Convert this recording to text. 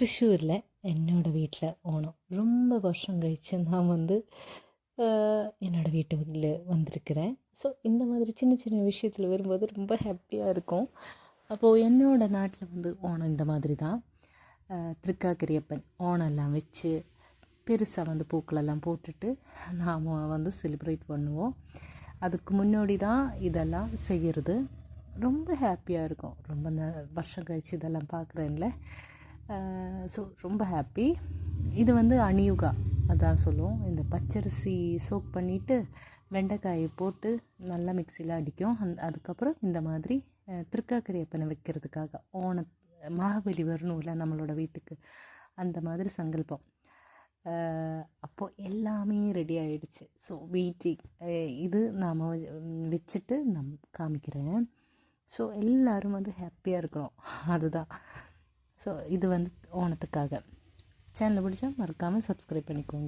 ത്രിശ്ശൂരിലെ എന്നോட വീട്ടിൽ ஓணம் ரொம்ப வருஷம் கழிச்சு நான் என்னோடய வீட்டுக்கு வந்திருக்கிறேன். ஸோ இந்த மாதிரி சின்ன சின்ன விஷயத்தில் வரும்போது ரொம்ப ஹாப்பியாக இருக்கும். அப்போது என்னோடய நாட்டில் ஓணம் இந்த மாதிரி தான். திருக்காக்கரியப்பன் ஓணம் எல்லாம் வச்சு பெருசாக பூக்களெல்லாம் போட்டுட்டு நாம் செலிப்ரேட் பண்ணுவோம். அதுக்கு முன்னாடி தான் இதெல்லாம் செய்கிறது. ரொம்ப ஹாப்பியாக இருக்கும். ரொம்ப வருஷம் கழித்து இதெல்லாம் பார்க்குறேன்ல. ஸோ ரொம்ப ஹாப்பி. இது அணியுகா அதான் சொல்லுவோம். இந்த பச்சரிசி சோக் பண்ணிவிட்டு வெண்டைக்காயை போட்டு நல்லா மிக்சியில் அடிக்கும். அதுக்கப்புறம் இந்த மாதிரி திருக்காக்கரியப்பனை வைக்கிறதுக்காக மாகபலி வரணும்ல நம்மளோட வீட்டுக்கு, அந்த மாதிரி சங்கல்பம். அப்போது எல்லாமே ரெடி ஆகிடுச்சு. So waiting. இது நாம் வச்சுட்டு காமிக்கிறேன். ஸோ எல்லோரும் ஹாப்பியாக இருக்கணும், அதுதான். ஸோ இது ஓணத்துக்காக. சேனலை பிடிச்சா மறக்காமல் சப்ஸ்கிரைப் பண்ணிக்கோங்க.